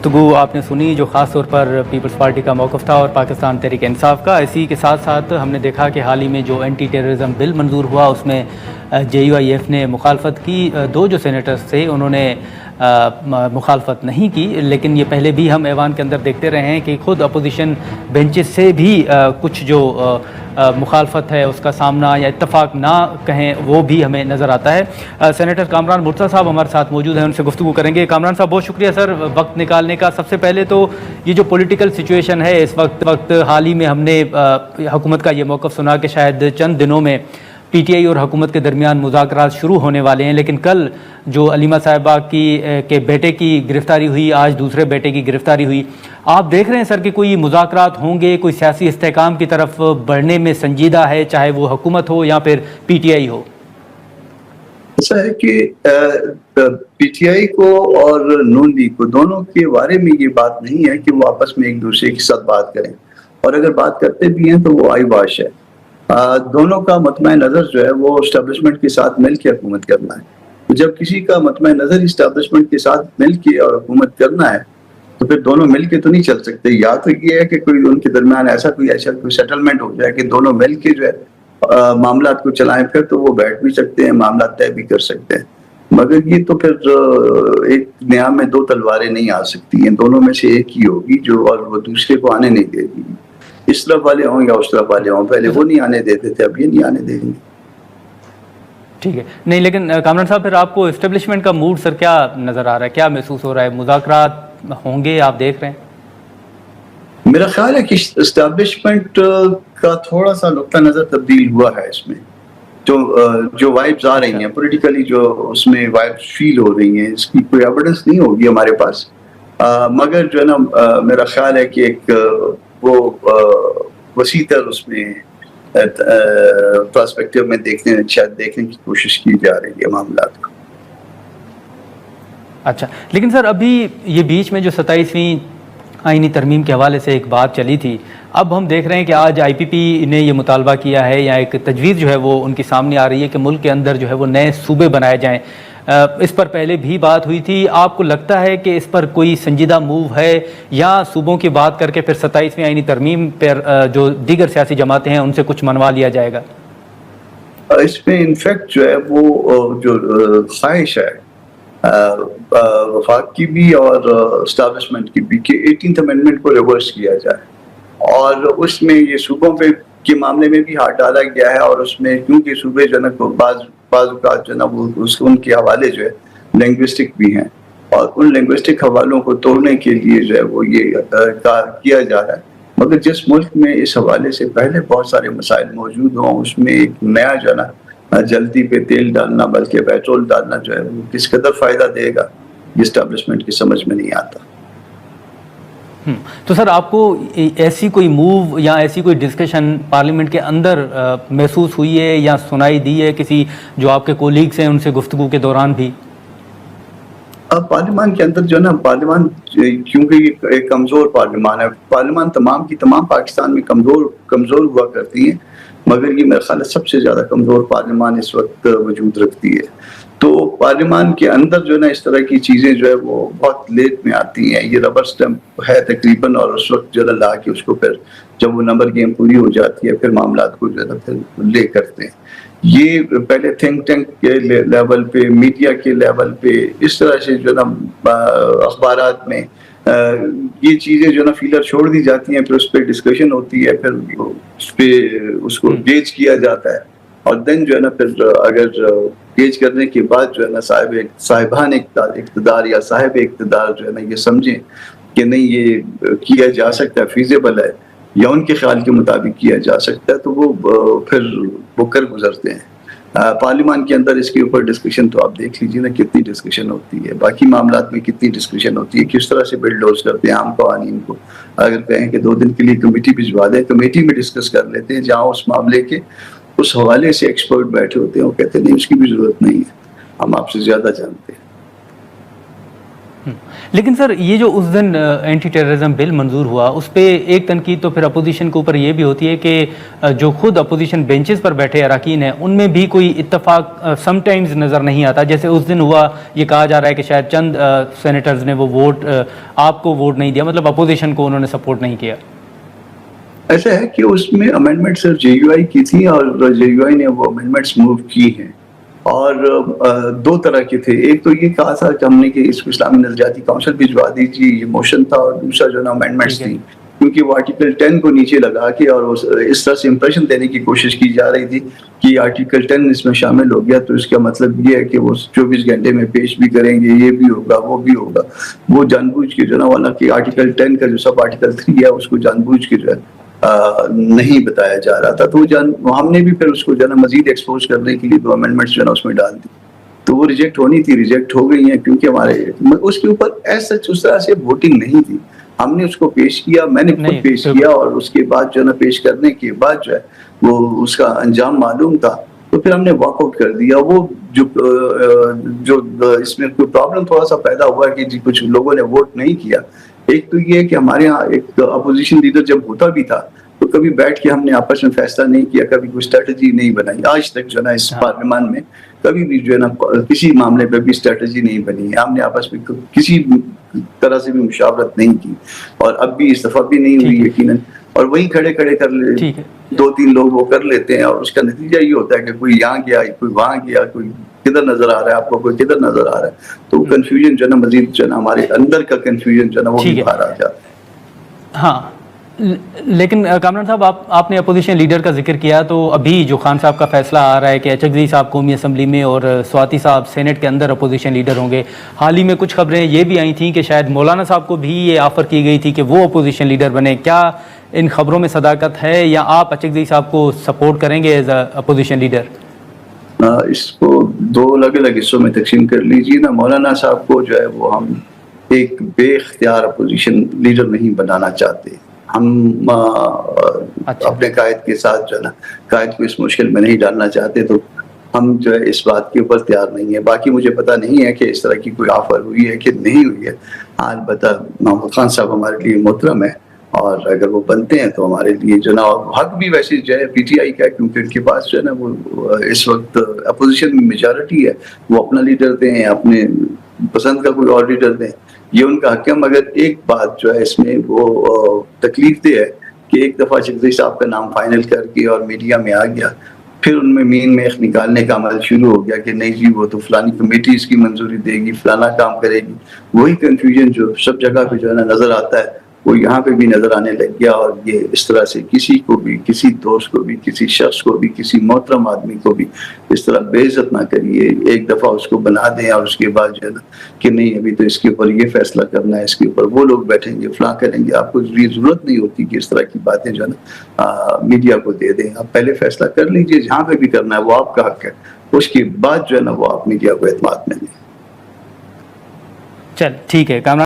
گفتگو آپ نے سنی جو خاص طور پر پیپلز پارٹی کا موقف تھا اور پاکستان تحریک انصاف کا. اسی کے ساتھ ساتھ ہم نے دیکھا کہ حال ہی میں جو اینٹی ٹیررزم بل منظور ہوا اس میں JUIF نے مخالفت کی. 2 جو سینیٹرز تھے انہوں نے مخالفت نہیں کی, لیکن یہ پہلے بھی ہم ایوان کے اندر دیکھتے رہے ہیں کہ خود اپوزیشن بینچز سے بھی کچھ جو مخالفت ہے اس کا سامنا یا اتفاق نہ کہیں وہ بھی ہمیں نظر آتا ہے. سینیٹر کامران مرتضیٰ صاحب ہمارے ساتھ موجود ہیں, ان سے گفتگو کریں گے. کامران صاحب بہت شکریہ سر وقت نکالنے کا. سب سے پہلے تو یہ جو پولیٹیکل سچویشن ہے اس وقت حال ہی میں ہم نے حکومت کا یہ موقف سنا کہ شاید چند دنوں میں PTI اور حکومت کے درمیان مذاکرات شروع ہونے والے ہیں, لیکن کل جو علیمہ صاحبہ کے بیٹے کی گرفتاری ہوئی, آج دوسرے بیٹے کی گرفتاری ہوئی. آپ دیکھ رہے ہیں سر کہ کوئی مذاکرات ہوں گے, کوئی سیاسی استحکام کی طرف بڑھنے میں سنجیدہ ہے, چاہے وہ حکومت ہو یا پھر PTI ہو؟ ایسا ہے کہ PTI کو اور نون لیگ کو دونوں کے بارے میں یہ بات نہیں ہے کہ وہ آپس میں ایک دوسرے کے ساتھ بات کریں, اور اگر بات کرتے بھی ہیں تو وہ آئی واش ہے. دونوں کا مطمع نظر جو ہے وہ اسٹیبلشمنٹ کے ساتھ مل کے حکومت کرنا ہے. جب کسی کا مطمع نظر اسٹیبلشمنٹ کے ساتھ مل کے اور حکومت کرنا ہے تو پھر دونوں مل کے تو نہیں چل سکتے. یا تو یہ ہے کہ کوئی ان کے درمیان ایسا کوئی سیٹلمنٹ ہو جائے کہ دونوں مل کے جو ہے معاملات کو چلائیں, پھر تو وہ بیٹھ بھی سکتے ہیں, معاملات طے بھی کر سکتے ہیں. مگر یہ تو پھر ایک نیام میں 2 تلواریں نہیں آ سکتی ہیں, دونوں میں سے ایک ہی ہوگی جو, اور وہ دوسرے کو آنے نہیں دے گی. اس طرف والے ہوں یا اس طرف والے ہوں, پہلے وہ نہیں آنے دیتے تھے, اب یہ نہیں آنے دیں گے. ٹھیک ہے, نہیں لیکن کامران صاحب پھر آپ کو اسٹیبلشمنٹ کا موڈ سر کیا نظر آ رہا ہے, کیا محسوس ہو رہا ہے؟ مذاکرات ہوں گے آپ دیکھ رہے ہیں؟ میرا خیال ہے کہ اسٹیبلشمنٹ کا تھوڑا سا نقطہ نظر تبدیل ہوا ہے اس میں. جو وائبز آ رہی ہیں پولیٹیکلی, جو اس میں وائبز فیل ہو رہی ہیں, اس کی کوئی ایویڈنس نہیں ہوگی ہمارے پاس, مگر جو ہے نا میرا خیال ہے کہ ایک وہ وسیع تر اس میں پرسپیکٹیو میں دیکھنے کی کوشش کی جا رہی ہے معاملات کو. اچھا, لیکن سر ابھی یہ بیچ میں جو 27ویں آئینی ترمیم کے حوالے سے ایک بات چلی تھی, اب ہم دیکھ رہے ہیں کہ آج IPP نے یہ مطالبہ کیا ہے یا ایک تجویز جو ہے وہ ان کی سامنے آ رہی ہے کہ ملک کے اندر جو ہے وہ نئے صوبے بنائے جائیں. اس پر پہلے بھی بات ہوئی تھی. آپ کو لگتا ہے کہ اس پر کوئی سنجیدہ موو ہے, یا صوبوں کی بات کر کے پھر 27ویں آئینی ترمیم پر جو دیگر سیاسی جماعتیں ہیں ان سے کچھ منوا لیا جائے گا؟ اس میں انفیکٹ جو ہے وہ جو خواہش ہے وفاق کی بھی اور اسٹیبلشمنٹ کی بھی کہ 18th امینڈمنٹ کو ریورس کیا جائے, اور اس میں یہ صوبوں پہ کے معاملے میں بھی ہاتھ ڈالا گیا ہے. اور اس میں کیونکہ صوبے جو ہے نا بعض اوقات جو ہے نا وہ ان کے حوالے جو ہے لینگوسٹک بھی ہیں, اور ان لینگوسٹک حوالوں کو توڑنے کے لیے جو ہے وہ یہ کیا جا رہا ہے. مگر جس ملک میں اس حوالے سے پہلے بہت سارے مسائل موجود ہوں, اس میں ایک نیا جو ہے نا جلدی پہ تیل ڈالنا بلکہ پیٹرول ڈالنا جو ہے وہ کس قدر فائدہ دے گا یہ اسٹیبلشمنٹ کی سمجھ میں نہیں آتا. تو سر آپ کو ایسی کوئی موو یا ایسی کوئی ڈسکشن پارلیمنٹ کے اندر محسوس ہوئی ہے یا سنائی دی ہے کسی جو آپ کے کولیگز ہیں ان سے گفتگو کے دوران بھی؟ پارلیمان کے اندر جو ہے نا, پارلیمان کیونکہ ایک کمزور پارلیمان ہے, پارلیمان تمام کی تمام پاکستان میں کمزور ہوا کرتی ہیں, مگر یہ میرا خیال ہے سب سے زیادہ کمزور پارلیمان اس وقت وجود رکھتی ہے. تو پارلیمان کے اندر جو ہے نا اس طرح کی چیزیں جو ہے وہ بہت لیٹ میں آتی ہیں. یہ ربر سٹمپ ہے تقریباً, اور اس وقت جو ہے لا کے اس کو پھر جب وہ نمبر گیم پوری ہو جاتی ہے پھر معاملات کو جو ہے نا پھر لے کرتے ہیں. یہ پہلے تھنک ٹینک کے لیول پہ, میڈیا کے لیول پہ اس طرح سے جو ہے نا اخبارات میں یہ چیزیں جو ہے نا فیلر چھوڑ دی جاتی ہیں, پھر اس پہ ڈسکشن ہوتی ہے, پھر اس پہ اس کو گیج کیا جاتا ہے, اور دین جو ہے نا پھر اگر گیج کرنے کے بعد جو ہے نا صاحبان اقتدار یا صاحب اقتدار جو ہے نا یہ سمجھیں کہ نہیں یہ کیا جا سکتا ہے, فیزیبل ہے, یا ان کے خیال کے مطابق کیا جا سکتا ہے, تو وہ پھر وہ کر گزرتے ہیں. پارلیمان کے اندر اس کے اوپر ڈسکشن تو آپ دیکھ لیجیے نا کتنی ڈسکشن ہوتی ہے, باقی معاملات میں کتنی ڈسکشن ہوتی ہے, کس طرح سے بل ڈوز کرتے ہیں عام قوانین کو. اگر کہیں کہ 2 دن کے لیے کمیٹی بھجوا دیں, کمیٹی میں ڈسکس کر لیتے ہیں, جہاں اس معاملے کے اس حوالے سے ایکسپرٹ بیٹھے ہوتے ہیں, وہ کہتے ہیں نہیں اس کی بھی ضرورت نہیں ہے, ہم آپ سے زیادہ جانتے ہیں. لیکن سر یہ جو اس دن اینٹی ٹیررزم بل منظور ہوا اس پہ ایک تنقید تو پھر اپوزیشن کے اوپر یہ بھی ہوتی ہے کہ جو خود اپوزیشن بینچز پر بیٹھے اراکین ہیں ان میں بھی کوئی اتفاق سم ٹائمز نظر نہیں آتا. جیسے اس دن ہوا, یہ کہا جا رہا ہے کہ شاید چند سینیٹرز نے وہ ووٹ آپ کو ووٹ نہیں دیا, مطلب اپوزیشن کو انہوں نے سپورٹ نہیں کیا. ایسا ہے کہ اس میں امینڈمنٹ صرف جے یو آئی کی تھی اور جے یو آئی نے وہ امینڈمنٹس موو کی ہیں, اور دو طرح کے تھے. ایک تو یہ کہا تھا کہ ہم نے کہ اس کو اسلامی نظریاتی کونسل بھجوا دیجیے, یہ موشن تھا, اور دوسرا جو ہے نا امینڈمنٹس تھی, کیونکہ وہ آرٹیکل 10 کو نیچے لگا کے اور اس طرح سے امپریشن دینے کی کوشش کی جا رہی تھی کہ آرٹیکل 10 اس میں شامل ہو گیا تو اس کا مطلب یہ ہے کہ وہ 24 گھنٹے میں پیش بھی کریں گے, یہ بھی ہوگا وہ بھی ہوگا. وہ جان بوجھ کے جو ہے نا والا کہ آرٹیکل 10 کا جو سب آرٹیکل 3 ہے اس کو جان بوجھ کے جو ہے نہیں بتایا جا رہا تھا. تو ہم نے بھی پھر اس کو جو ہے نا مزید ایکسپوز کرنے کے لیے دو امینڈمنٹس جو ہے نا اس میں ڈال دی, تو وہ ریجیکٹ ہونی تھی, ریجیکٹ ہو گئی ہیں کیونکہ ہمارے اس کے اوپر ایسا اس طرح سے ووٹنگ نہیں تھی. ہم نے اس کو پیش کیا, میں نے خود پیش کیا, اور اس کے بعد جو ہے نا پیش کرنے کے بعد جو ہے وہ اس کا انجام معلوم تھا تو پھر ہم نے واک آؤٹ کر دیا. وہ جو اس میں کوئی پرابلم تھوڑا سا پیدا ہوا کہ جی کچھ لوگوں نے ووٹ نہیں کیا. ایک تو یہ ہے کہ ہمارے ہاں ایک اپوزیشن لیڈر جب ہوتا بھی تھا تو کبھی بیٹھ کے ہم نے آپس میں فیصلہ نہیں کیا, کبھی کوئی اسٹریٹجی نہیں بنائی. آج تک جو ہے نا اس پارلیمان میں کبھی بھی جو ہے نا کسی معاملے پہ بھی اسٹریٹجی نہیں بنی ہے. ہم نے آپس میں کسی طرح سے بھی مشاورت نہیں کی, اور اب بھی اس دفعہ بھی نہیں ہوئی یقیناً. اور وہی کھڑے کر لے, 2-3 لوگ وہ کر لیتے ہیں, اور اس کا نتیجہ یہ ہوتا ہے کہ کوئی یہاں گیا, کوئی وہاں گیا, کوئی کدھر نظر آ رہا ہے آپ کو, کوئی کدھر نظر آ رہا ہے. تو کنفیوژن جو ہے نا مزید جو ہے نا ہمارے اندر کا کنفیوژن جو ہے نا وہ بھی باہر آ جاتا ہے. ہاں, لیکن کامران صاحب آپ نے اپوزیشن لیڈر کا ذکر کیا, تو ابھی جو خان صاحب کا فیصلہ آ رہا ہے کہ اچکزئی صاحب قومی اسمبلی میں اور سواتی صاحب سینٹ کے اندر اپوزیشن لیڈر ہوں گے. حال ہی میں کچھ خبریں یہ بھی آئی تھیں کہ شاید مولانا صاحب کو بھی یہ آفر کی گئی تھی کہ وہ اپوزیشن لیڈر بنے. کیا ان خبروں میں صداقت ہے, یا آپ اچکزئی صاحب کو سپورٹ کریں گے ایز اے اپوزیشن لیڈر؟ اس کو دو الگ الگ حصوں میں تقسیم کر لیجیے نا. مولانا صاحب کو جو ہے وہ ہم ایک بے اختیار اپوزیشن لیڈر نہیں بنانا چاہتے. ہم اپنے قائد کے ساتھ جو ہے نا قائد کو اس مشکل میں نہیں ڈالنا چاہتے, تو ہم جو ہے اس بات کے اوپر تیار نہیں ہے. باقی مجھے پتہ نہیں ہے کہ اس طرح کی کوئی آفر ہوئی ہے کہ نہیں ہوئی ہے. البتہ محمود خان صاحب ہمارے لیے محترم ہے, اور اگر وہ بنتے ہیں تو ہمارے لیے جو نا حق بھی ویسے جو ہے پی ٹی آئی کا, کیونکہ ان کے پاس جو ہے نا وہ اس وقت اپوزیشن میں میجارٹی ہے, وہ اپنا لیڈر دیں, اپنے پسند کا کوئی اور لیڈر دیں, یہ ان کا حق ہے. مگر ایک بات جو ہے اس میں وہ تکلیف دہ ہے کہ ایک دفعہ اچکزئی صاحب کا نام فائنل کر کے اور میڈیا میں آ گیا, پھر ان میں مین میخ نکالنے کا عمل شروع ہو گیا کہ نہیں جی وہ تو فلانی کمیٹی اس کی منظوری دے گی, فلانا کام کرے گی. وہی کنفیوژن جو سب جگہ پہ جو ہے نا نظر آتا ہے وہ یہاں پہ بھی نظر آنے لگ گیا. اور یہ اس طرح سے کسی کو بھی, کسی دوست کو بھی, کسی شخص کو بھی, کسی محترم آدمی کو بھی اس طرح بے عزت نہ کریے. ایک دفعہ اس کو بنا دیں اور اس کے بعد جو ہے نا کہ نہیں ابھی تو اس کے اوپر یہ فیصلہ کرنا ہے, اس کے اوپر وہ لوگ بیٹھیں گے, فلاں کریں گے. آپ کو یہ ضرورت نہیں ہوتی کہ اس طرح کی باتیں جو ہے نا میڈیا کو دے دیں. آپ پہلے فیصلہ کر لیجیے, جہاں پہ بھی کرنا ہے وہ آپ کا حق ہے, اس کے بعد جو ہے نا وہ آپ میڈیا کو اعتماد میں لیں. چل ٹھیک ہے.